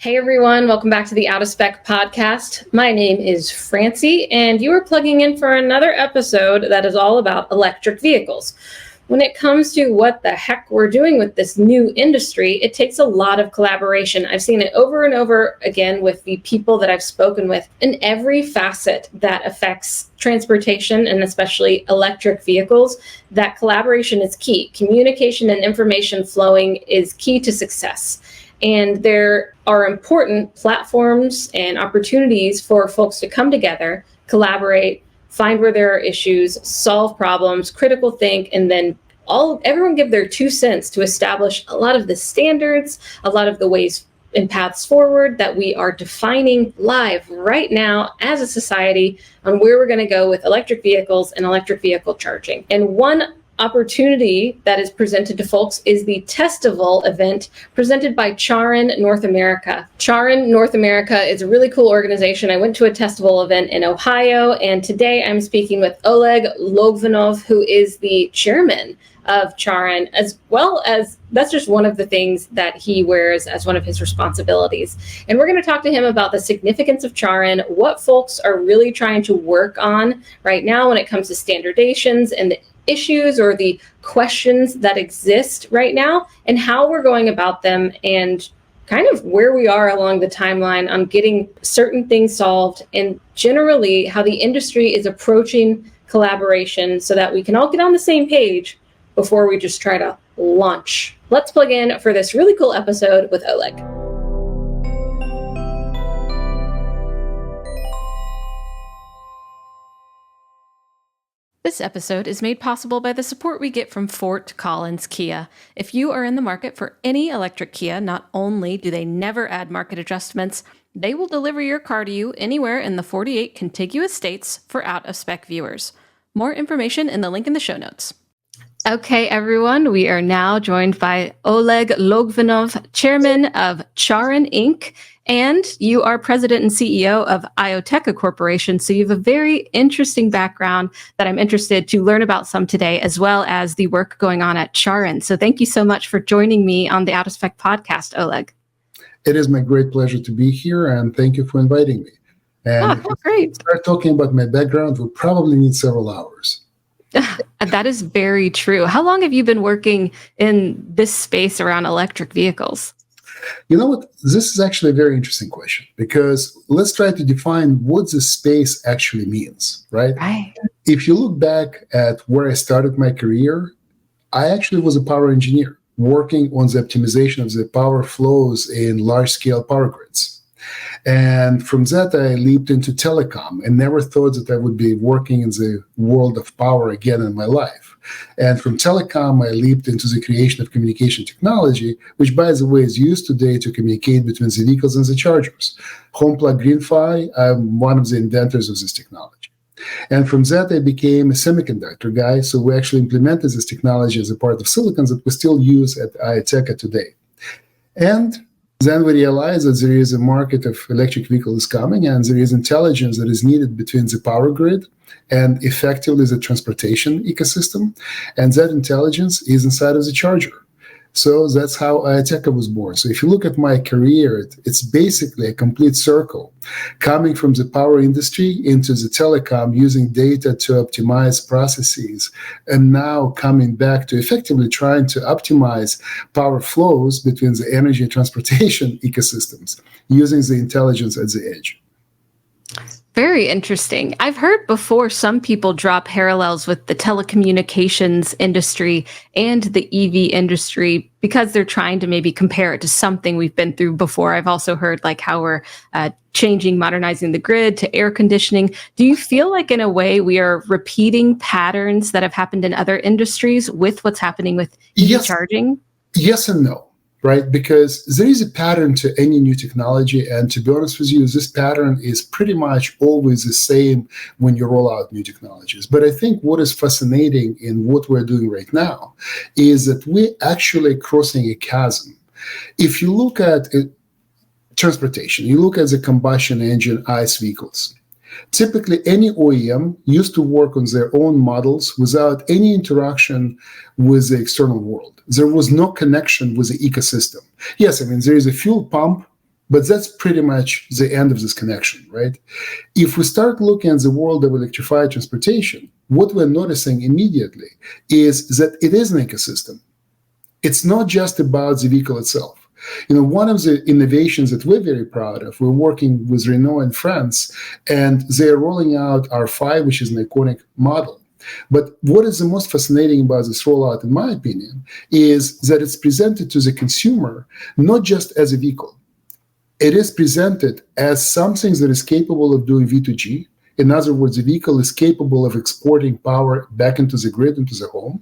Hey everyone, welcome back to the Out of Spec podcast. My name is Francie, and you are plugging in for another episode that is all about electric vehicles. When it comes to what the heck we're doing with this new industry, it takes a lot of collaboration. I've seen it over and over again with the people that I've spoken with in every facet that affects transportation and especially electric vehicles. That collaboration is key. Communication and information flowing is key to success. And there are important platforms and opportunities for folks to come together, collaborate, find where there are issues, solve problems, critical think, and then everyone give their 2 cents to establish a lot of the standards, a lot of the ways and paths forward that we are defining live right now as a society on where we're going to go with electric vehicles and electric vehicle charging. And one opportunity that is presented to folks is the Testival event presented by CharIN North America. CharIN North America is a really cool organization. I went to a Testival event in Ohio, and today I'm speaking with Oleg Logvenov, who is the chairman of CharIN, as well as that's just one of the things that he wears as one of his responsibilities. And we're going to talk to him about the significance of CharIN, what folks are really trying to work on right now when it comes to standardizations and the issues or the questions that exist right now, and how we're going about them, and kind of where we are along the timeline on getting certain things solved, and generally how the industry is approaching collaboration so that we can all get on the same page before we just try to launch. Let's plug in for this really cool episode with Oleg. This episode is made possible by the support we get from Fort Collins Kia. If you are in the market for any electric Kia, not only do they never add market adjustments, they will deliver your car to you anywhere in the 48 contiguous states for out-of-spec viewers. More information in the link in the show notes. Okay, everyone, we are now joined by Oleg Logvinov, chairman of CharIN Inc., and you are president and CEO of Ioteca Corporation. So you have a very interesting background that I'm interested to learn about some today, as well as the work going on at CharIN. So thank you so much for joining me on the Out of Spec podcast, Oleg. It is my great pleasure to be here, and thank you for inviting me. And great. If we start talking about my background, we'll probably need several hours. That is very true. How long have you been working in this space around electric vehicles? You know what? This is actually a very interesting question, because let's try to define what the space actually means, right? Right. If you look back at where I started my career, I actually was a power engineer working on the optimization of the power flows in large-scale power grids. And from that, I leaped into telecom and never thought that I would be working in the world of power again in my life. And from telecom, I leaped into the creation of communication technology, which, by the way, is used today to communicate between the vehicles and the chargers. Home plug GreenPhi, I'm one of the inventors of this technology. And from that, I became a semiconductor guy. So we actually implemented this technology as a part of silicons that we still use at Ioteca today. And then we realized that there is a market of electric vehicles coming, and there is intelligence that is needed between the power grid and effectively the transportation ecosystem. And that intelligence is inside of the charger. So that's how Ioteca was born. So if you look at my career, it's basically a complete circle, coming from the power industry into the telecom, using data to optimize processes, and now coming back to effectively trying to optimize power flows between the energy and transportation ecosystems, using the intelligence at the edge. Very interesting. I've heard before some people draw parallels with the telecommunications industry and the EV industry because they're trying to maybe compare it to something we've been through before. I've also heard like how we're changing, modernizing the grid to air conditioning. Do you feel like in a way we are repeating patterns that have happened in other industries with what's happening with EV charging? Yes and no. Right? Because there is a pattern to any new technology. And to be honest with you, this pattern is pretty much always the same when you roll out new technologies. But I think what is fascinating in what we're doing right now is that we're actually crossing a chasm. If you look at transportation, you look at the combustion engine ICE vehicles. Typically, any OEM used to work on their own models without any interaction with the external world. There was no connection with the ecosystem. Yes, I mean, there is a fuel pump But that's pretty much the end of this connection, right? If we start looking at the world of electrified transportation, what we're noticing immediately is that it is an ecosystem. It's not just about the vehicle itself. One of the innovations that we're very proud of, we're working with Renault in France, and they're rolling out R5, which is an iconic model. But what is the most fascinating about this rollout, in my opinion, is that it's presented to the consumer not just as a vehicle. It is presented as something that is capable of doing V2G. In other words, the vehicle is capable of exporting power back into the grid, into the home.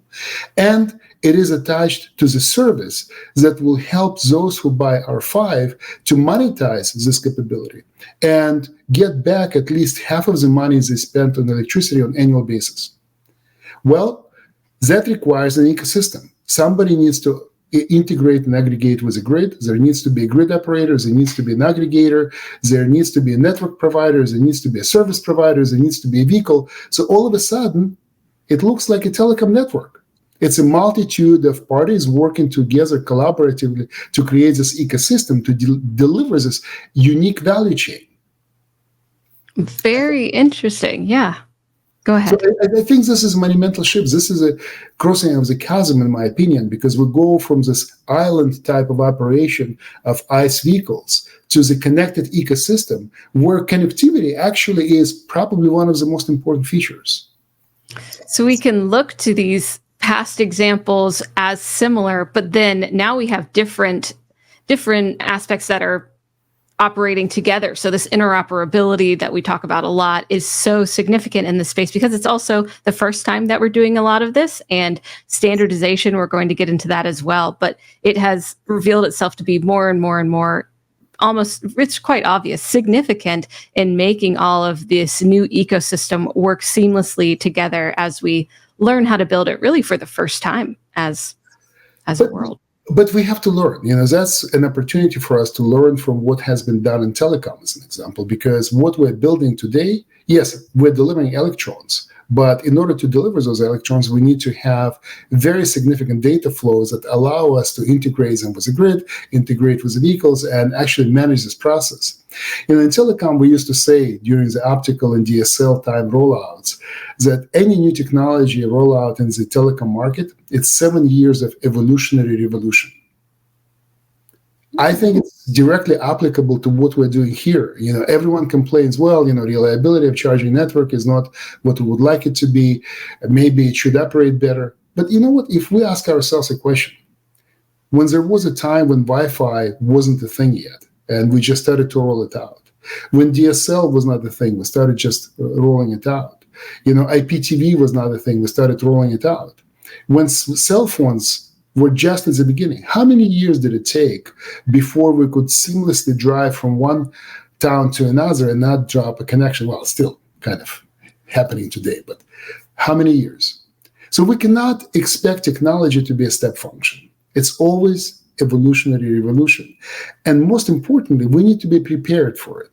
And it is attached to the service that will help those who buy R5 to monetize this capability and get back at least half of the money they spent on electricity on an annual basis. Well, that requires an ecosystem. Somebody needs to integrate and aggregate with a grid. There needs to be a grid operator. There needs to be an aggregator. There needs to be a network provider. There needs to be a service provider. There needs to be a vehicle. So all of a sudden, it looks like a telecom network. It's a multitude of parties working together collaboratively to create this ecosystem to deliver this unique value chain. Very interesting. Yeah. Go ahead. So I think this is a monumental shift. This is a crossing of the chasm, in my opinion, because we go from this island type of operation of ICE vehicles to the connected ecosystem where connectivity actually is probably one of the most important features. So we can look to these past examples as similar, but then now we have different aspects that are operating together. So this interoperability that we talk about a lot is so significant in this space because it's also the first time that we're doing a lot of this, and standardization, we're going to get into that as well. But it has revealed itself to be more and more and more, almost, it's quite obvious, significant in making all of this new ecosystem work seamlessly together as we learn how to build it really for the first time as a world. But we have to learn. That's an opportunity for us to learn from what has been done in telecom, as an example, because what we're building today, yes, we're delivering electrons, but in order to deliver those electrons, we need to have very significant data flows that allow us to integrate them with the grid, integrate with the vehicles, and actually manage this process. In telecom, we used to say during the optical and DSL time rollouts that any new technology rollout in the telecom market, it's 7 years of evolutionary revolution. I think it's directly applicable to what we're doing here. Everyone complains, reliability of charging network is not what we would like it to be. Maybe it should operate better. But you know what? If we ask ourselves a question, when there was a time when Wi-Fi wasn't a thing yet, and we just started to roll it out. When DSL was not a thing, we started just rolling it out. IPTV was not a thing, we started rolling it out. When cell phones were just at the beginning, how many years did it take before we could seamlessly drive from one town to another and not drop a connection? Well, still kind of happening today, but how many years? So we cannot expect technology to be a step function. It's always evolutionary revolution. And most importantly, we need to be prepared for it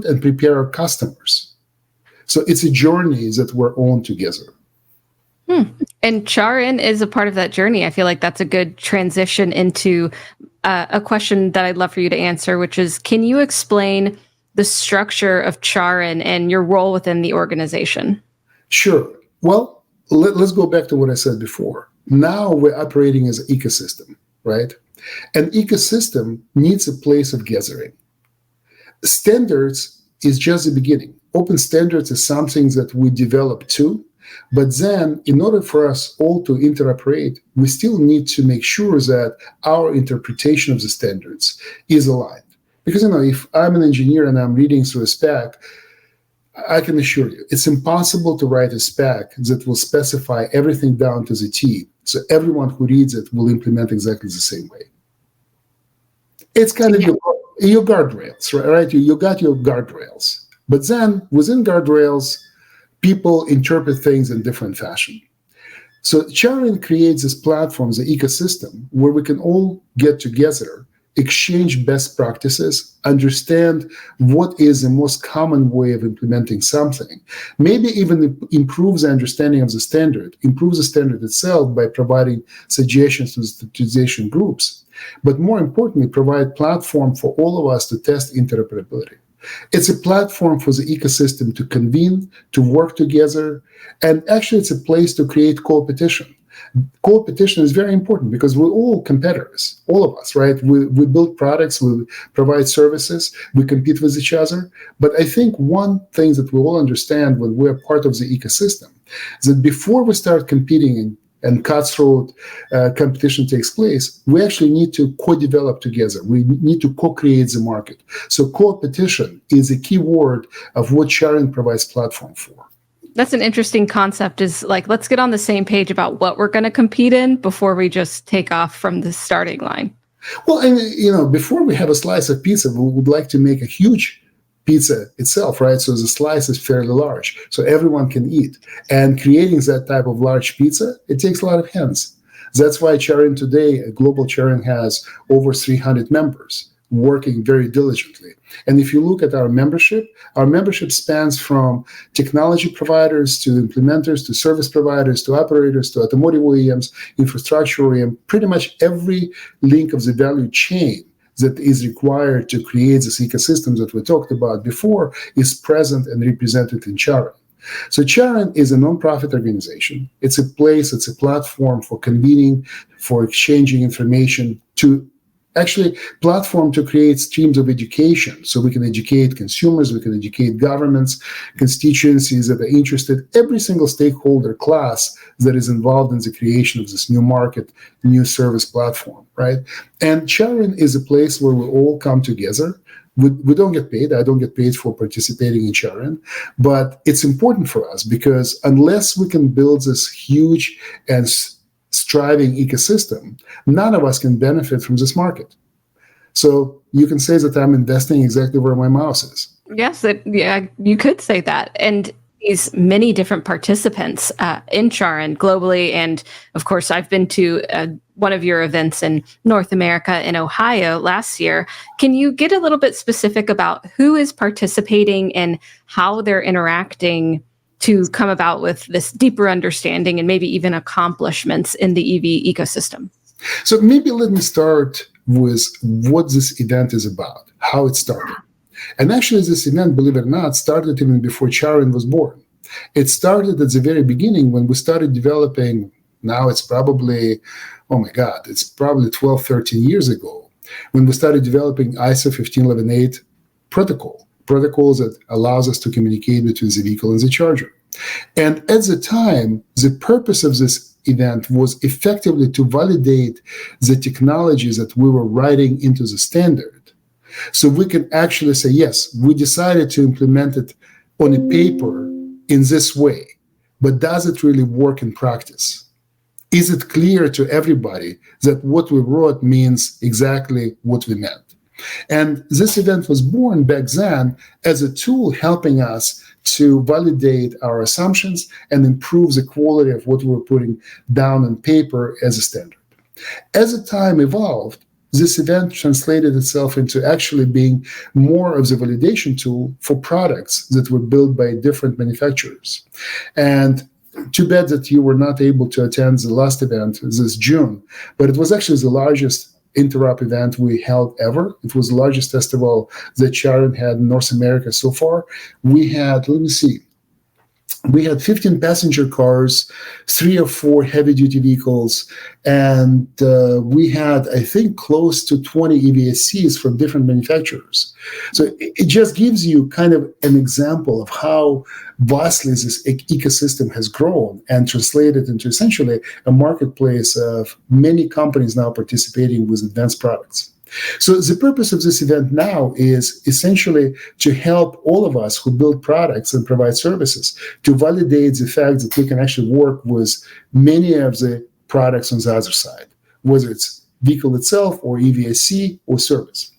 and prepare our customers. So it's a journey that we're on together. And CharIN is a part of that journey. I feel like that's a good transition into a question that I'd love for you to answer, which is, can you explain the structure of CharIN and your role within the organization? Sure. Well, let's go back to what I said before. Now we're operating as an ecosystem, right? An ecosystem needs a place of gathering. Standards is just the beginning. Open standards is something that we develop too, but then in order for us all to interoperate, we still need to make sure that our interpretation of the standards is aligned. Because if I'm an engineer and I'm reading through a spec, I can assure you, it's impossible to write a spec that will specify everything down to the T, so everyone who reads it will implement exactly the same way. It's kind of your guardrails, right? You got your guardrails. But then within guardrails, people interpret things in different fashion. So CharIN creates this platform, the ecosystem, where we can all get together, exchange best practices, understand what is the most common way of implementing something, maybe even improve the understanding of the standard, improve the standard itself by providing suggestions to the standardization groups. but more importantly, provide platform for all of us to test interoperability. It's a platform for the ecosystem to convene, to work together, and actually it's a place to create competition. Co-opetition is very important because we're all competitors, all of us, right? We build products, we provide services, we compete with each other. But I think one thing that we all understand when we're part of the ecosystem is that before we start competing and cutthroat competition takes place, we actually need to co-develop together. We need to co-create the market. So co-opetition is a key word of what CharIN provides platform for. That's an interesting concept, is like, let's get on the same page about what we're going to compete in before we just take off from the starting line. Well, and before we have a slice of pizza, we would like to make a huge pizza itself, right? So the slice is fairly large, so everyone can eat. And creating that type of large pizza, it takes a lot of hands. That's why CharIN today, global CharIN, has over 300 members working very diligently. And if you look at our membership spans from technology providers to implementers to service providers to operators to automotive OEMs, infrastructure OEM, pretty much every link of the value chain that is required to create this ecosystem that we talked about before is present and represented in CharIN. So CharIN is a nonprofit organization. It's a place, it's a platform for convening, for exchanging information, to actually platform to create streams of education. So we can educate consumers, we can educate governments, constituencies that are interested, every single stakeholder class that is involved in the creation of this new market, new service platform, right? And CharIN is a place where we all come together. We don't get paid. I don't get paid for participating in CharIN, but it's important for us because unless we can build this huge and striving ecosystem, none of us can benefit from this market. So you can say that I'm investing exactly where my mouse is. Yes, you could say that. And these many different participants in CharIN globally, and of course, I've been to one of your events in North America in Ohio last year. Can you get a little bit specific about who is participating and how they're interacting to come about with this deeper understanding and maybe even accomplishments in the EV ecosystem? So maybe let me start with what this event is about, how it started. And actually, this event, believe it or not, started even before CharIN was born. It started at the very beginning when we started developing, now it's probably, it's probably 12, 13 years ago, when we started developing ISO 15118 protocols that allows us to communicate between the vehicle and the charger. And at the time, the purpose of this event was effectively to validate the technologies that we were writing into the standard. So we can actually say, yes, we decided to implement it on a paper in this way, but does it really work in practice? Is it clear to everybody that what we wrote means exactly what we meant? And this event was born back then as a tool helping us to validate our assumptions and improve the quality of what we were putting down on paper as a standard. As the time evolved, this event translated itself into actually being more of the validation tool for products that were built by different manufacturers. And too bad that you were not able to attend the last event this June, but it was actually the largest interop event we held ever. It was the largest festival that CharIN had in North America so far. We had, we had 15 passenger cars, 3 or 4 heavy-duty vehicles, and we had, I think, close to 20 EVSCs from different manufacturers. So it just gives you kind of an example of how vastly this ecosystem has grown and translated into essentially a marketplace of many companies now participating with advanced products. So the purpose of this event now is essentially to help all of us who build products and provide services to validate the fact that we can actually work with many of the products on the other side, whether it's vehicle itself or EVSC or service.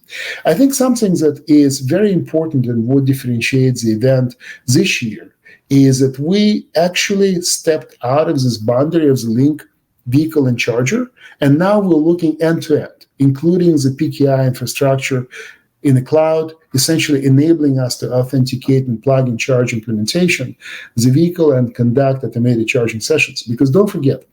I think something that is very important and what differentiates the event this year is that we actually stepped out of this boundary of the link, vehicle, and charger, and now we're looking end-to-end, including the PKI infrastructure in the cloud, essentially enabling us to authenticate and plug and charge implementation, the vehicle, and conduct automated charging sessions. Because don't forget,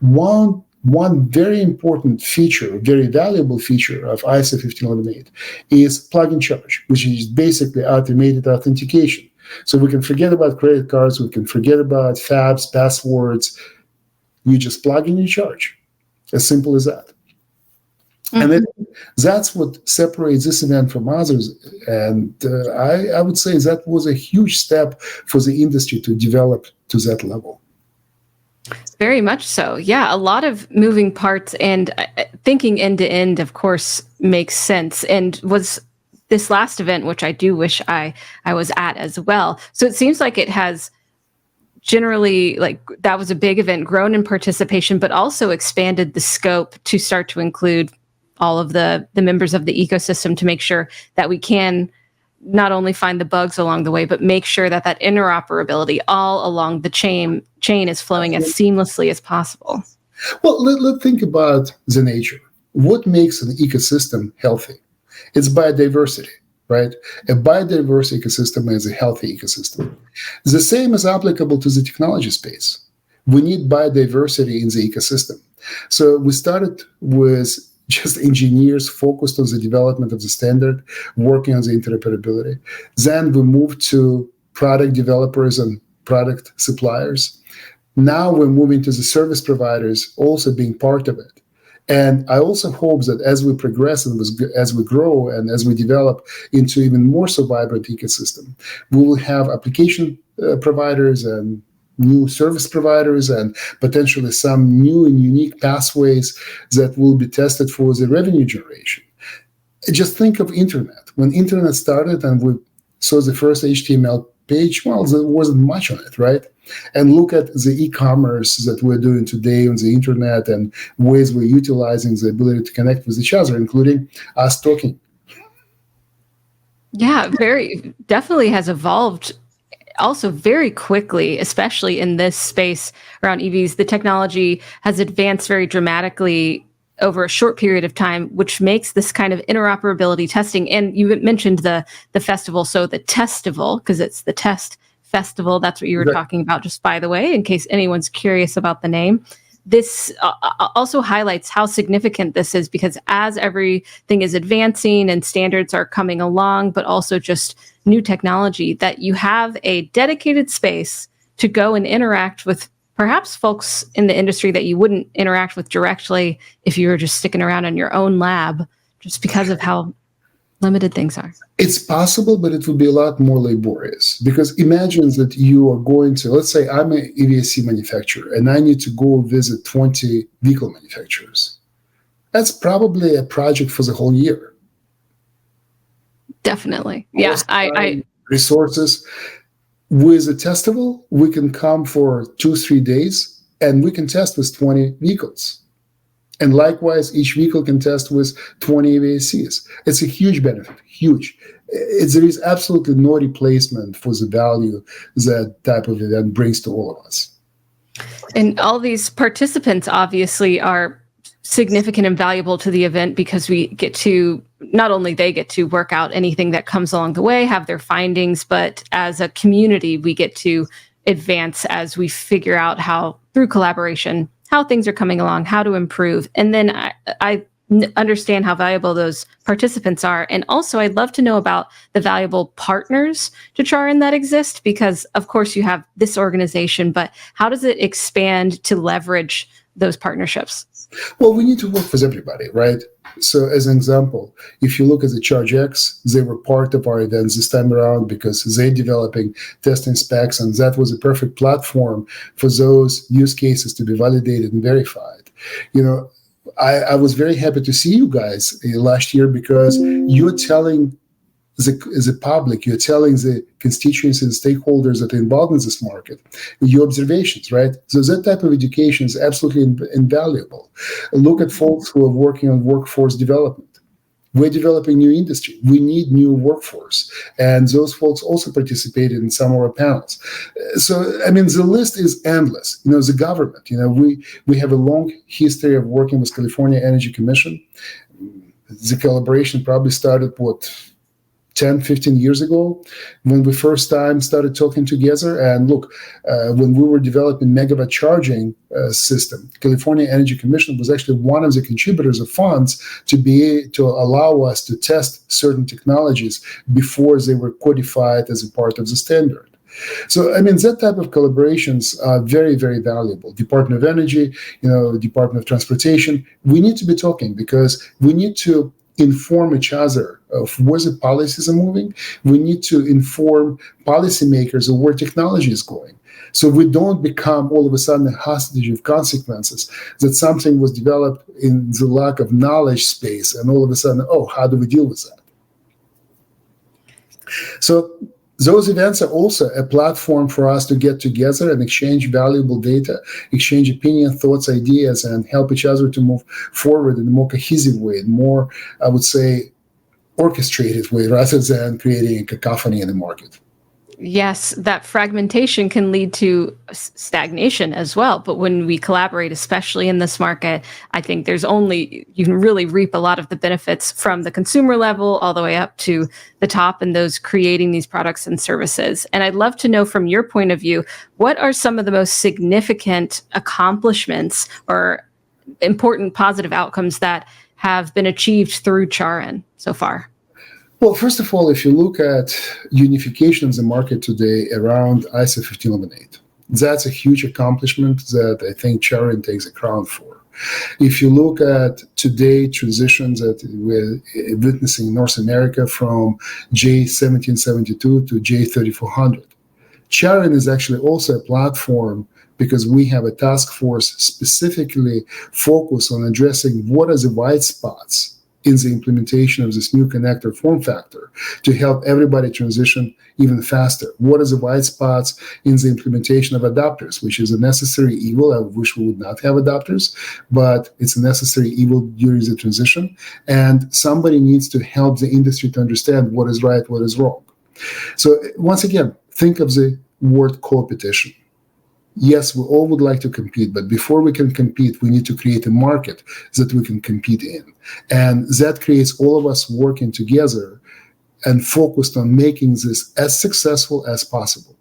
one one very important feature, very valuable feature of ISO 15118 is plug and charge, which is basically automated authentication. So we can forget about credit cards, we can forget about FABs, passwords. You just plug in and charge. As simple as that. Mm-hmm. And then that's what separates this event from others. And I would say that was a huge step for the industry to develop to that level. Very much so. Yeah, a lot of moving parts, and thinking end to end, of course, makes sense. And was this last event, which I do wish I was at as well. So it seems like it has generally, like, that was a big event, grown in participation, but also expanded the scope to start to include all of the members of the ecosystem to make sure that we can not only find the bugs along the way, but make sure that that interoperability all along the chain is flowing as seamlessly as possible. Well, let's think about the nature. What makes an ecosystem healthy? It's biodiversity, right? A biodiverse ecosystem is a healthy ecosystem. The same is applicable to the technology space. We need biodiversity in the ecosystem. So we started with just engineers focused on the development of the standard, working on the interoperability. Then we moved to product developers and product suppliers. Now we're moving to the service providers also being part of it. And I also hope that as we progress and as we grow and as we develop into even more so vibrant ecosystem, we will have application providers and new service providers and potentially some new and unique pathways that will be tested for the revenue generation. Just think of internet. When internet started and we saw the first HTML page, well, there wasn't much on it, right? And look at the e-commerce that we're doing today on the internet and ways we're utilizing the ability to connect with each other, including us talking. Yeah, very definitely has evolved also very quickly, especially in this space around EVs. The technology has advanced very dramatically over a short period of time, which makes this kind of interoperability testing. And you mentioned the festival, so the Testival, because it's the Test Festival. That's what you were talking about, just by the way, in case anyone's curious about the name. This also highlights how significant this is, because as everything is advancing and standards are coming along, but also just new technology, that you have a dedicated space to go and interact with perhaps folks in the industry that you wouldn't interact with directly if you were just sticking around in your own lab, just because of how limited things are. It's possible, but it would be a lot more laborious, because imagine that you are going to, let's say I'm an EVSC manufacturer and I need to go visit 20 vehicle manufacturers. That's probably a project for the whole year. Definitely. Yeah. I resources. With a Testival, we can come for 2-3 days and we can test with 20 vehicles. And likewise, each vehicle can test with 20 EVSCs. It's a huge benefit, huge. There is absolutely no replacement for the value that type of event brings to all of us. And all these participants obviously are significant and valuable to the event, because we get to, not only they get to work out anything that comes along the way, have their findings, but as a community, we get to advance as we figure out how, through collaboration, how things are coming along, how to improve. And then I understand how valuable those participants are. And also, I'd love to know about the valuable partners to CharIN that exist, because of course you have this organization, but how does it expand to leverage those partnerships? Well, we need to work with everybody, right? So as an example, if you look at the ChargeX, they were part of our events this time around because they're developing testing specs, and that was a perfect platform for those use cases to be validated and verified. You know, I was very happy to see you guys last year, because you're telling the public, you're telling the constituents and stakeholders that are involved in this market your observations, right? So that type of education is absolutely invaluable. Look at folks who are working on workforce development. We're developing new industry. We need new workforce. And those folks also participated in some of our panels. So, I mean, the list is endless. You know, the government, you know, we have a long history of working with California Energy Commission. The collaboration probably started, 10, 15 years ago when we first time started talking together. And look, when we were developing megawatt charging system, California Energy Commission was actually one of the contributors of funds to allow us to test certain technologies before they were codified as a part of the standard. So, I mean, that type of collaborations are very, very valuable. Department of Energy, Department of Transportation, we need to be talking because we need to inform each other of where the policies are moving. We need to inform policymakers of where technology is going. So we don't become all of a sudden a hostage of consequences that something was developed in the lack of knowledge space and all of a sudden, how do we deal with that? So those events are also a platform for us to get together and exchange valuable data, exchange opinion, thoughts, ideas, and help each other to move forward in a more cohesive way, more, I would say, orchestrated way, rather than creating a cacophony in the market. Yes, that fragmentation can lead to stagnation as well. But when we collaborate, especially in this market, I think you can really reap a lot of the benefits from the consumer level all the way up to the top and those creating these products and services. And I'd love to know from your point of view, what are some of the most significant accomplishments or important positive outcomes that have been achieved through CharIN so far? Well, first of all, if you look at unification of the market today around ISO 15118, that's a huge accomplishment that I think CharIN takes a crown for. If you look at today transitions that we're witnessing in North America from J1772 to J3400, CharIN is actually also a platform because we have a task force specifically focused on addressing what are the white spots in the implementation of this new connector form factor to help everybody transition even faster. What are the white spots in the implementation of adapters, which is a necessary evil? I wish we would not have adapters, but it's a necessary evil during the transition. And somebody needs to help the industry to understand what is right, what is wrong. So once again, think of the word competition. Yes, we all would like to compete, but before we can compete, we need to create a market that we can compete in. And that creates all of us working together and focused on making this as successful as possible.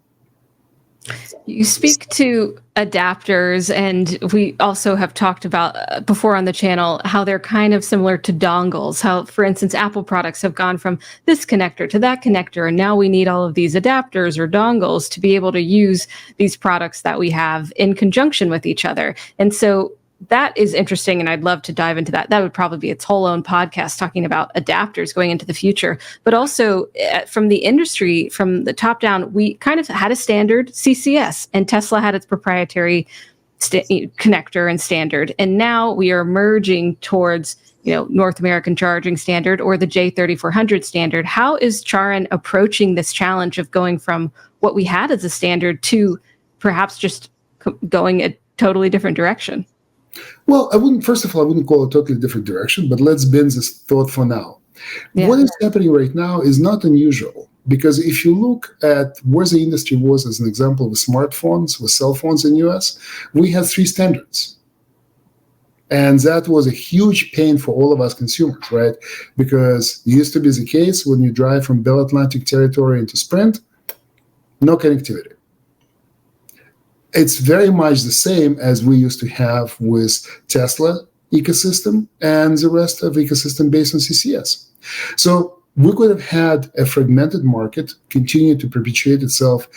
You speak to adapters, and we also have talked about before on the channel how they're kind of similar to dongles. How, for instance, Apple products have gone from this connector to that connector, and now we need all of these adapters or dongles to be able to use these products that we have in conjunction with each other. And so that is interesting, and I'd love to dive into that. That would probably be its whole own podcast talking about adapters going into the future. But also from the industry, from the top down, we kind of had a standard CCS, and Tesla had its proprietary connector and standard. And now we are merging towards North American charging standard or the J3400 standard. How is CharIN approaching this challenge of going from what we had as a standard to perhaps just going a totally different direction? Well, I wouldn't call it a totally different direction, but let's bend this thought for now. Yeah. What is happening right now is not unusual, because if you look at where the industry was, as an example, with smartphones, with cell phones in the US, we had 3 standards. And that was a huge pain for all of us consumers, right? Because it used to be the case when you drive from Bell Atlantic territory into Sprint, no connectivity. It's very much the same as we used to have with Tesla ecosystem and the rest of ecosystem based on CCS. So we could have had a fragmented market continue to perpetuate itself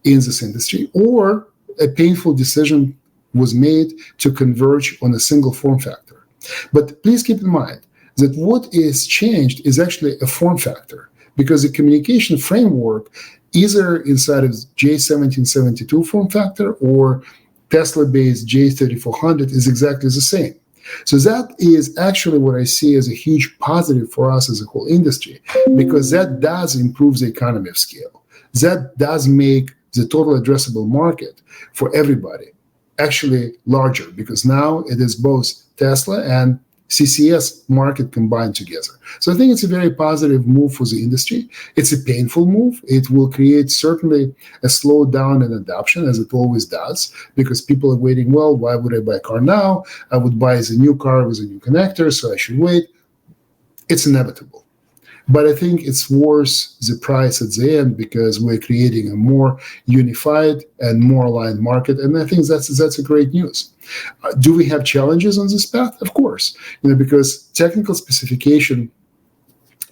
in this industry, or a painful decision was made to converge on a single form factor. But please keep in mind that what is changed is actually a form factor, because the communication framework, either inside of J1772 form factor or Tesla-based J3400, is exactly the same. So that is actually what I see as a huge positive for us as a whole industry, because that does improve the economy of scale. That does make the total addressable market for everybody actually larger, because now it is both Tesla and CCS market combined together. So I think it's a very positive move for the industry. It's a painful move. It will create certainly a slowdown in adoption, as it always does, because people are waiting, well, why would I buy a car now? I would buy the new car with a new connector, so I should wait. It's inevitable. But I think it's worth the price at the end because we're creating a more unified and more aligned market. And I think that's a great news. Do we have challenges on this path? Of course, because technical specification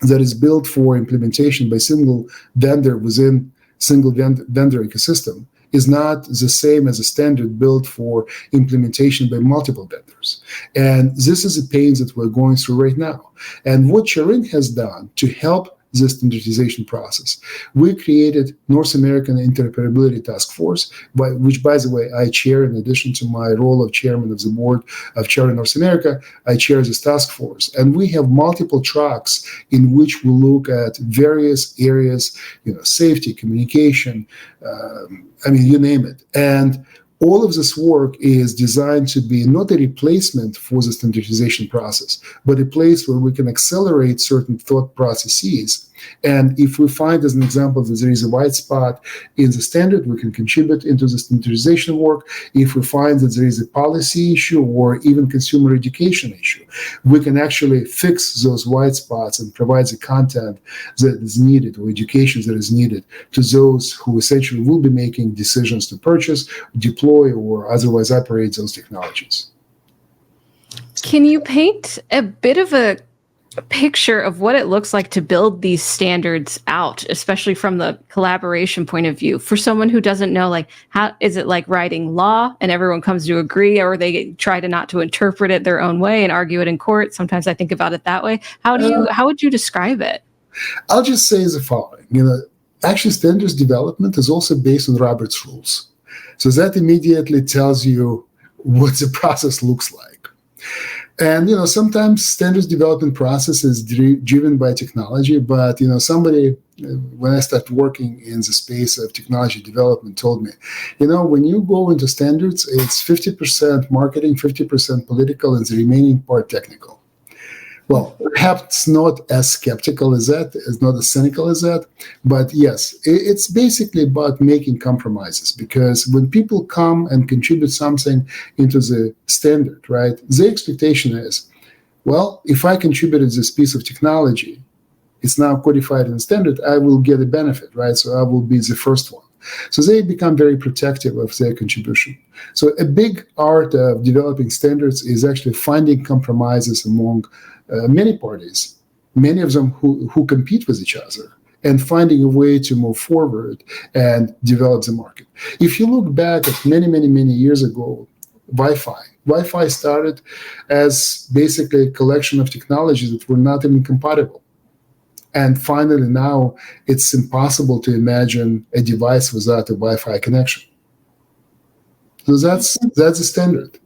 that is built for implementation by single vendor within single vendor ecosystem is not the same as a standard built for implementation by multiple vendors. And this is a pain that we're going through right now. And what CharIN has done to help the standardization process, we created North American Interoperability Task Force, which, by the way, I chair. In addition to my role of chairman of the board of CharIN North America, I chair this task force. And we have multiple tracks in which we look at various areas, safety, communication, you name it. And all of this work is designed to be not a replacement for the standardization process, but a place where we can accelerate certain thought processes. And if we find, as an example, that there is a white spot in the standard, we can contribute into the standardization work. If we find that there is a policy issue or even consumer education issue, we can actually fix those white spots and provide the content that is needed or education that is needed to those who essentially will be making decisions to purchase, deploy, or otherwise operate those technologies. Can you paint a bit of a picture of what it looks like to build these standards out, especially from the collaboration point of view, for someone who doesn't know, like, how is it like writing law and everyone comes to agree, or they try to not to interpret it their own way and argue it in court? Sometimes I think about it that way. How would you describe it? I'll just say the following. Actually, standards development is also based on Robert's rules. So that immediately tells you what the process looks like. And, sometimes standards development process is driven by technology, but, somebody, when I started working in the space of technology development, told me, when you go into standards, it's 50% marketing, 50% political, and the remaining part technical. Well, perhaps not as skeptical as that, not as cynical as that, but yes, it's basically about making compromises, because when people come and contribute something into the standard, right, the expectation is, well, if I contributed this piece of technology, it's now codified in the standard, I will get a benefit, right? So I will be the first one. So they become very protective of their contribution. So a big art of developing standards is actually finding compromises among many parties, many of them who compete with each other, and finding a way to move forward and develop the market. If you look back at many, many, many years ago, Wi-Fi started as basically a collection of technologies that were not even compatible. And finally, now it's impossible to imagine a device without a Wi-Fi connection. So that's the standard.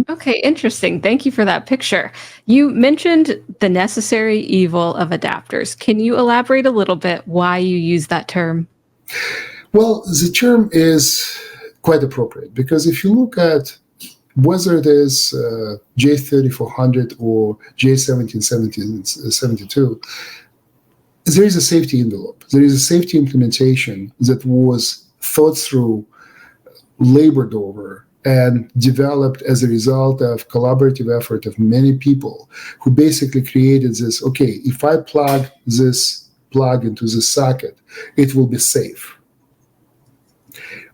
Okay, interesting. Thank you for that picture. You mentioned the necessary evil of adapters. Can you elaborate a little bit why you use that term? Well, the term is quite appropriate, because if you look at whether it is J3400 or J1772, there is a safety envelope. There is a safety implementation that was thought through, labored over, and developed as a result of collaborative effort of many people who basically created this, okay, if I plug this plug into the socket, it will be safe.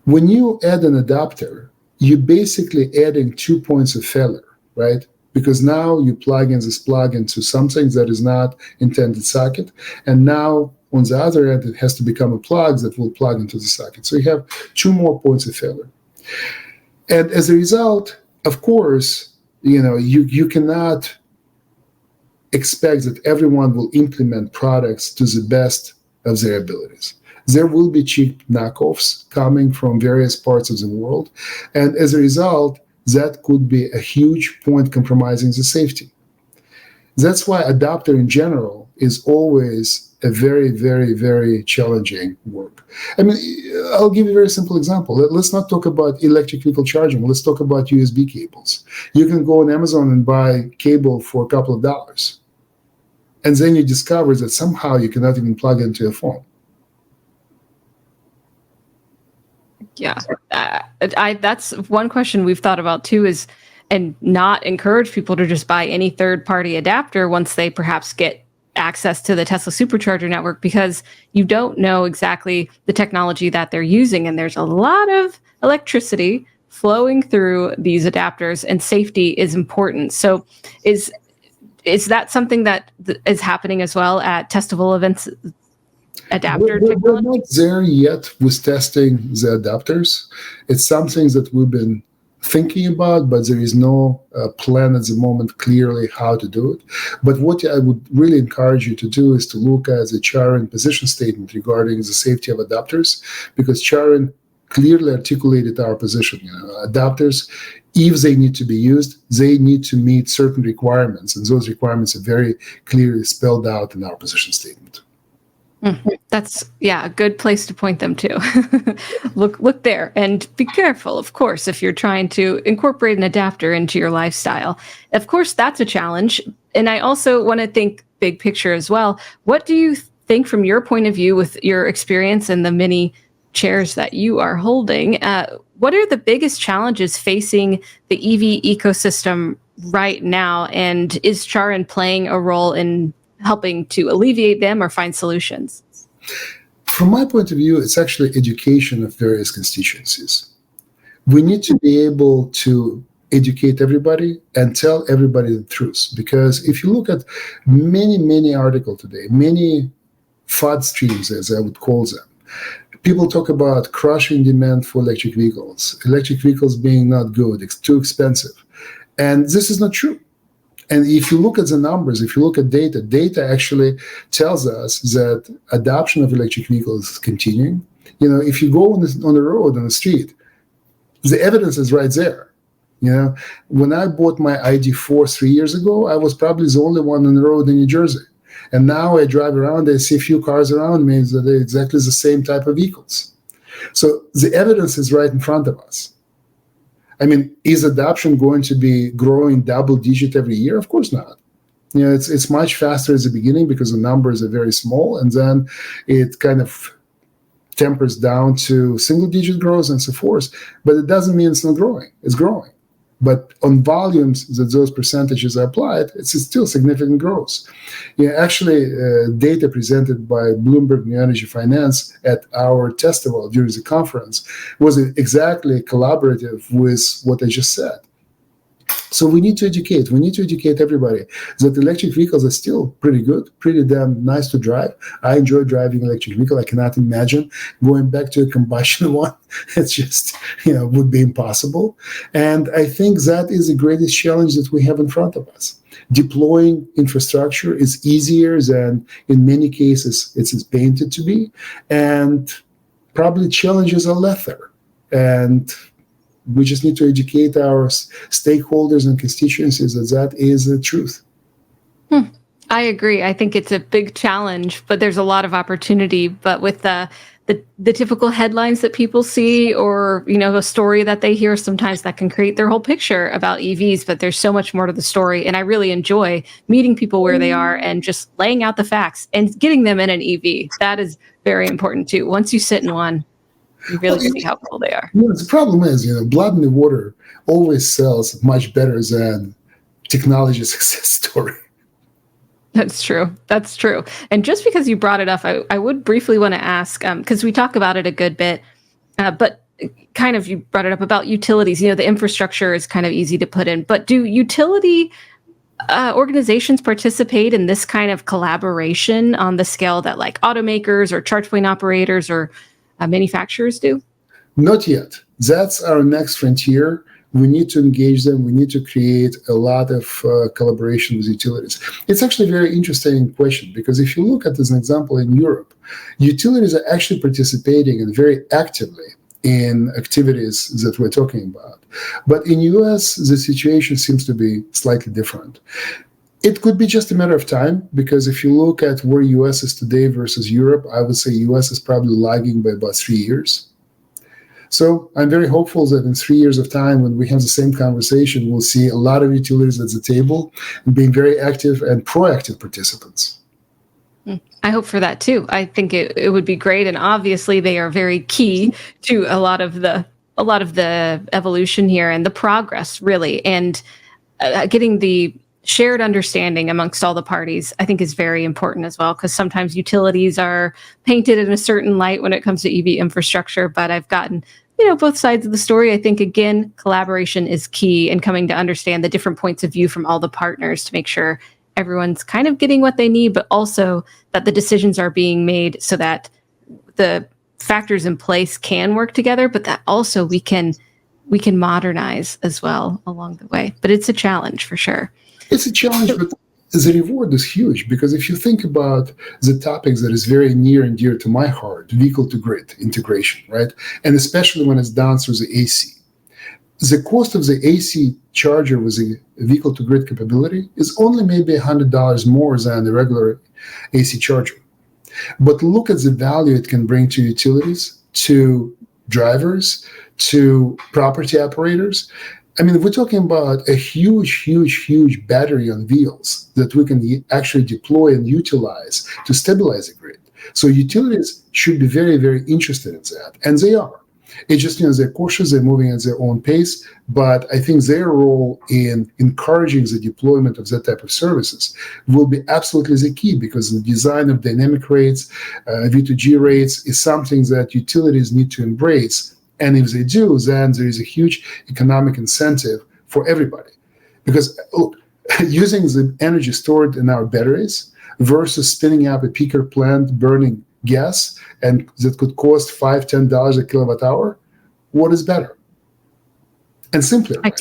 When you add an adapter, you're basically adding 2 points of failure, right? Because now you plug in this plug into something that is not intended socket, and now on the other end, it has to become a plug that will plug into the socket. So you have 2 more points of failure. And as a result, of course, you cannot expect that everyone will implement products to the best of their abilities. There will be cheap knockoffs coming from various parts of the world. And as a result, that could be a huge point compromising the safety. That's why adapter in general is always a very, very, very challenging work. I mean, I'll give you a very simple example. Let's not talk about electric vehicle charging. Let's talk about USB cables. You can go on Amazon and buy cable for a couple of dollars. And then you discover that somehow you cannot even plug into a phone. Yeah, that's one question we've thought about too, and not encourage people to just buy any third-party adapter once they perhaps get access to the Tesla supercharger network because you don't know exactly the technology that they're using. And there's a lot of electricity flowing through these adapters, and safety is important. So is that something that is happening as well at testable events? Adapter we're technology? not there yet with testing the adapters. It's something that we've been thinking about, but there is no plan at the moment clearly how to do it. But what I would really encourage you to do is to look at the CharIN position statement regarding the safety of adapters, because CharIN clearly articulated our position. Adapters, if they need to be used, they need to meet certain requirements, and those requirements are very clearly spelled out in our position statement. Mm-hmm. That's a good place to point them to. Look there, and be careful, of course, if you're trying to incorporate an adapter into your lifestyle. Of course, that's a challenge. And I also want to think big picture as well. What do you think from your point of view with your experience and the many chairs that you are holding? What are the biggest challenges facing the EV ecosystem right now? And is CharIN playing a role in helping to alleviate them or find solutions? From my point of view, it's actually education of various constituencies. We need to be able to educate everybody and tell everybody the truth. Because if you look at many articles today, many FUD streams, as I would call them, people talk about crushing demand for electric vehicles being not good, it's too expensive. And this is not true. And if you look at the numbers, if you look at data actually tells us that adoption of electric vehicles is continuing. If you go on the road, on the street, the evidence is right there. When I bought my ID4 3 years ago, I was probably the only one on the road in New Jersey. And now I drive around, I see a few cars around me that are exactly the same type of vehicles. So the evidence is right in front of us. I mean, is adoption going to be growing double-digit every year? Of course not. It's much faster at the beginning because the numbers are very small, and then it kind of tempers down to single-digit growth and so forth. But it doesn't mean it's not growing. It's growing. But on volumes that those percentages are applied, it's still significant growth. Actually, data presented by Bloomberg New Energy Finance at our festival during the conference was exactly collaborative with what I just said. So we need to educate. We need to educate everybody that electric vehicles are still pretty good, pretty damn nice to drive. I enjoy driving electric vehicle. I cannot imagine going back to a combustion one. It's just, would be impossible. And I think that is the greatest challenge that we have in front of us. Deploying infrastructure is easier than in many cases it's painted to be. And probably challenges are lesser. And we just need to educate our stakeholders and constituencies that is the truth. I agree. I think it's a big challenge, but there's a lot of opportunity. But with the typical headlines that people see, or a story that they hear, sometimes that can create their whole picture about EVs. But there's so much more to the story, and I really enjoy meeting people where they are and just laying out the facts and getting them in an EV. That is very important too. Once you sit in one, you really see how cool they are. The problem is, blood in the water always sells much better than technology success story. That's true. That's true. And just because you brought it up, I would briefly want to ask, because we talk about it a good bit, but kind of you brought it up about utilities. The infrastructure is kind of easy to put in, but do utility organizations participate in this kind of collaboration on the scale that like automakers or charge point operators or manufacturers do? Not yet. That's our next frontier. We need to engage them. We need to create a lot of collaboration with utilities. It's actually a very interesting question, because if you look at, as an example, in Europe, utilities are actually participating and very actively in activities that we're talking about. But in US, the situation seems to be slightly different. It could be just a matter of time, because if you look at where US is today versus Europe, I would say US is probably lagging by about 3 years. So I'm very hopeful that in 3 years of time, when we have the same conversation, we'll see a lot of utilities at the table and being very active and proactive participants. I hope for that too. I think it would be great, and obviously they are very key to a lot of the evolution here and the progress, really, and getting the shared understanding amongst all the parties, I think, is very important as well, because sometimes utilities are painted in a certain light when it comes to EV infrastructure. But I've gotten, both sides of the story. I think, again, collaboration is key in coming to understand the different points of view from all the partners to make sure everyone's kind of getting what they need, but also that the decisions are being made so that the factors in place can work together, but that also we can modernize as well along the way. But it's a challenge for sure. It's a challenge, but the reward is huge, because if you think about the topics that is very near and dear to my heart, vehicle-to-grid integration, right? And especially when it's done through the AC. The cost of the AC charger with a vehicle-to-grid capability is only maybe $100 more than the regular AC charger. But look at the value it can bring to utilities, to drivers, to property operators. I mean, we're talking about a huge battery on wheels that we can actually deploy and utilize to stabilize the grid. So utilities should be very, very interested in that, and they are. It's just, they're cautious, they're moving at their own pace, but I think their role in encouraging the deployment of that type of services will be absolutely the key, because the design of dynamic rates, V2G rates, is something that utilities need to embrace. And if they do, then there is a huge economic incentive for everybody. Because, look, using the energy stored in our batteries versus spinning up a peaker plant burning gas, and that could cost $5-10 a kilowatt hour, what is better? And simpler, right?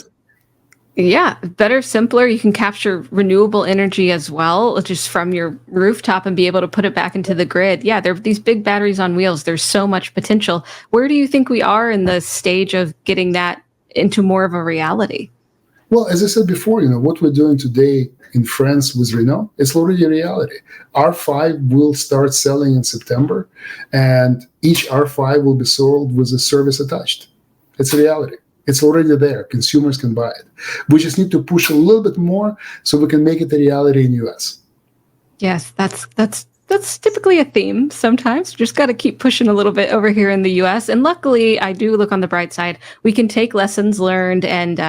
Yeah, better, simpler. You can capture renewable energy as well, just from your rooftop, and be able to put it back into the grid. Yeah, there are these big batteries on wheels. There's so much potential. Where do you think we are in the stage of getting that into more of a reality? Well, as I said before, what we're doing today in France with Renault, it's already a reality. R5 will start selling in September, and each R5 will be sold with a service attached. It's a reality. It's already there. Consumers can buy it. We just need to push a little bit more so we can make it a reality in the US. Yes, that's typically a theme sometimes. Just got to keep pushing a little bit over here in the US. And luckily, I do look on the bright side. We can take lessons learned and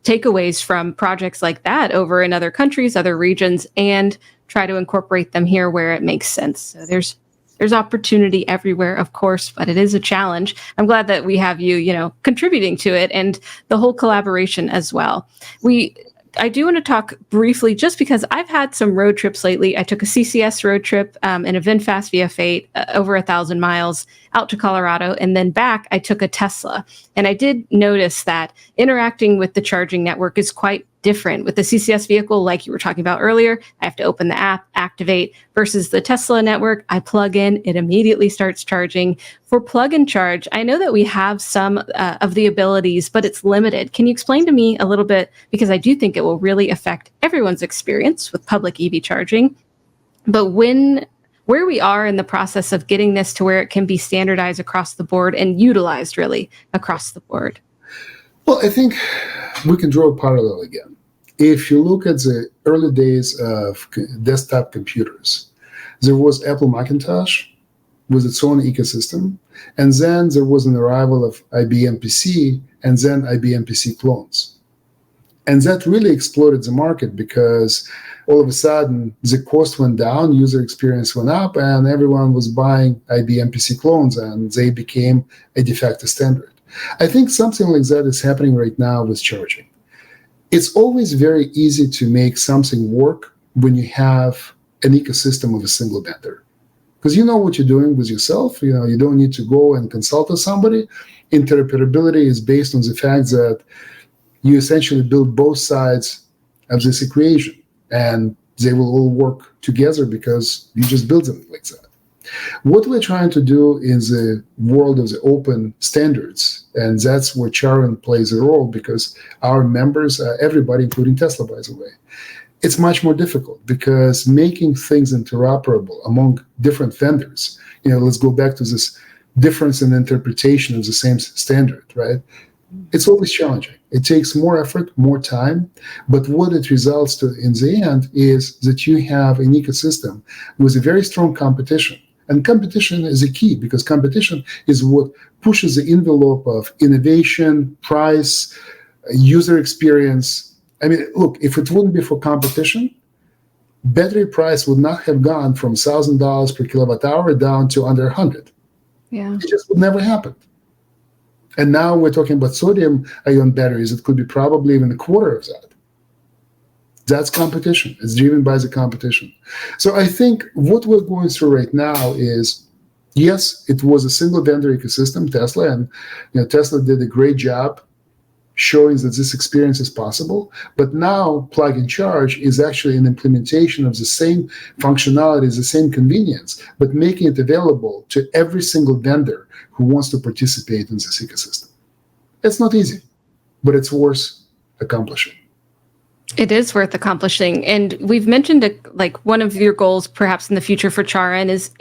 takeaways from projects like that over in other countries, other regions, and try to incorporate them here where it makes sense. So there's opportunity everywhere, of course, but it is a challenge. I'm glad that we have you, contributing to it, and the whole collaboration as well. I do want to talk briefly, just because I've had some road trips lately. I took a CCS road trip in a VinFast VF8 over 1,000 miles out to Colorado, and then back I took a Tesla. And I did notice that interacting with the charging network is quite different. With the CCS vehicle, like you were talking about earlier, I have to open the app, activate, versus the Tesla network. I plug in, it immediately starts charging. For plug and charge, I know that we have some of the abilities, but it's limited. Can you explain to me a little bit, because I do think it will really affect everyone's experience with public EV charging, but where we are in the process of getting this to where it can be standardized across the board and utilized really across the board? Well, I think we can draw a parallel again. If you look at the early days of desktop computers, there was Apple Macintosh with its own ecosystem, and then there was an arrival of IBM PC, and then IBM PC clones. And that really exploded the market, because all of a sudden the cost went down, user experience went up, and everyone was buying IBM PC clones, and they became a de facto standard. I think something like that is happening right now with charging. It's always very easy to make something work when you have an ecosystem of a single vendor, because you know what you're doing with yourself. You don't need to go and consult with somebody. Interoperability is based on the fact that you essentially build both sides of this equation, and they will all work together because you just build them like that. What we're trying to do in the world of the open standards, and that's where CharIN plays a role, because our members are everybody, including Tesla, by the way. It's much more difficult, because making things interoperable among different vendors, let's go back to this difference in interpretation of the same standard, right? It's always challenging. It takes more effort, more time, but what it results to in the end is that you have an ecosystem with a very strong competition. And competition is a key, because competition is what pushes the envelope of innovation, price, user experience, I mean, look, if it wouldn't be for competition, battery price would not have gone from $1,000 per kilowatt hour down to under 100. Yeah. It just would never happen. And now we're talking about sodium-ion batteries. It could be probably even a quarter of that. That's competition. It's driven by the competition. So I think what we're going through right now is, yes, it was a single vendor ecosystem, Tesla, and Tesla did a great job showing that this experience is possible. But now Plug and Charge is actually an implementation of the same functionality, the same convenience, but making it available to every single vendor who wants to participate in this ecosystem. It's not easy, but it's worth accomplishing. It is worth accomplishing. And we've mentioned one of your goals perhaps in the future for CharIN is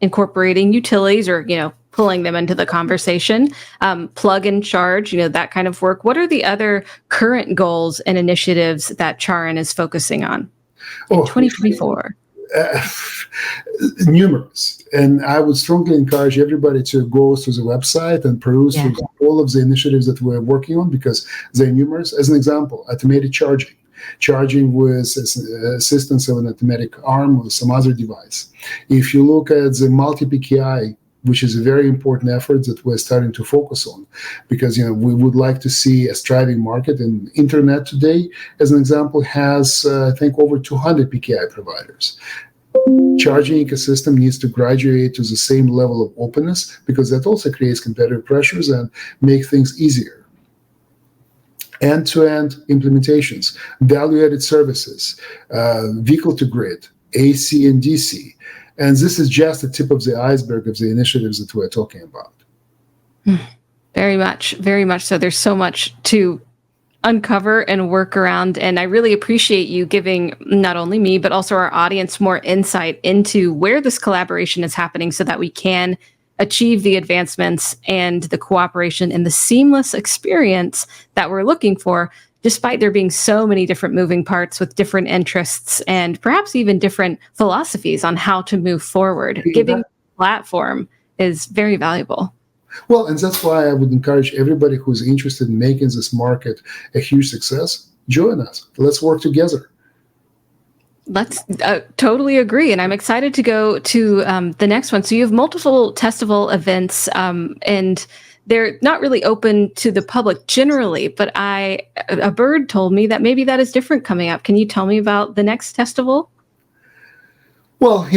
incorporating utilities or, pulling them into the conversation, plug and charge, that kind of work. What are the other current goals and initiatives that CharIN is focusing on in 2024? Numerous. And I would strongly encourage everybody to go to the website and peruse through all of the initiatives that we're working on, because they're numerous. As an example, automated charging with assistance of an automatic arm or some other device. If you look at the multi-PKI, which is a very important effort that we're starting to focus on, because we would like to see a thriving market. And internet today, as an example, has I think over 200 PKI providers. Charging ecosystem needs to graduate to the same level of openness, because that also creates competitive pressures and make things easier. End-to-end implementations, value-added services, vehicle-to-grid, AC and DC. And this is just the tip of the iceberg of the initiatives that we're talking about. Very much so. There's so much to uncover and work around. And I really appreciate you giving not only me, but also our audience more insight into where this collaboration is happening so that we can achieve the advancements and the cooperation and the seamless experience that we're looking for, despite there being so many different moving parts with different interests and perhaps even different philosophies on how to move forward. Giving a platform is very valuable. Well, and that's why I would encourage everybody who's interested in making this market a huge success, join us. Let's work together. Let's totally agree. And I'm excited to go to the next one. So you have multiple testival events and they're not really open to the public generally, but a bird told me that maybe that is different coming up. Can you tell me about the next festival? Well,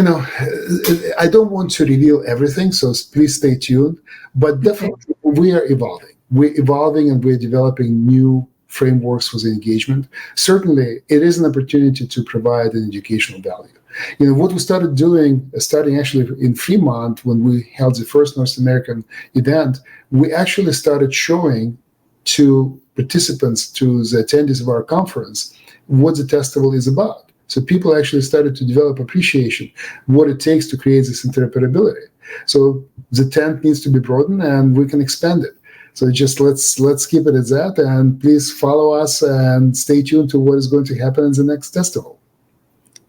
I don't want to reveal everything, so please stay tuned. But definitely, we are evolving. We're evolving and we're developing new frameworks for the engagement. Certainly, it is an opportunity to provide an educational value. What we started doing, starting actually in Fremont when we held the first North American event, we actually started showing to participants, to the attendees of our conference, what the festival is about. So people actually started to develop appreciation, what it takes to create this interoperability. So the tent needs to be broadened and we can expand it. So just let's keep it at that, and please follow us and stay tuned to what is going to happen in the next festival.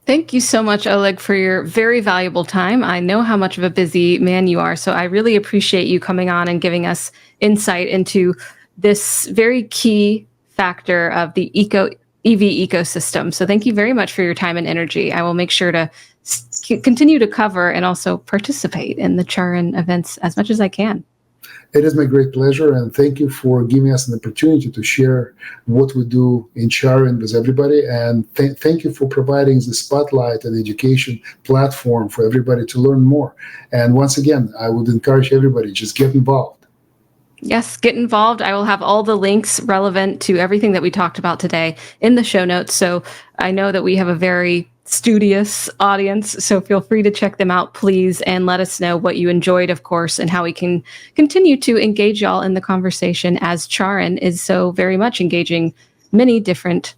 Thank you so much, Oleg, for your very valuable time. I know how much of a busy man you are, so I really appreciate you coming on and giving us insight into this very key factor of the EV ecosystem. So thank you very much for your time and energy. I will make sure to continue to cover and also participate in the CharIN events as much as I can. It is my great pleasure, and thank you for giving us an opportunity to share what we do in CharIN with everybody. And thank you for providing the spotlight and education platform for everybody to learn more. And once again, I would encourage everybody, just get involved. Yes, get involved. I will have all the links relevant to everything that we talked about today in the show notes. So I know that we have a very studious audience, so feel free to check them out, please, and let us know what you enjoyed, of course, and how we can continue to engage y'all in the conversation, as CharIN is so very much engaging many different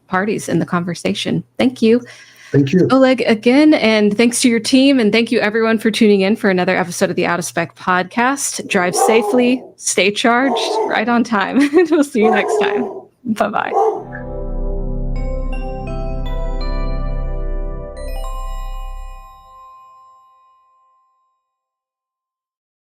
parties in the conversation. Thank you. Thank you, Oleg, again, and thanks to your team, and thank you everyone for tuning in for another episode of the Out of Spec podcast. Drive safely, stay charged, right on time. We'll see you next time. Bye-bye.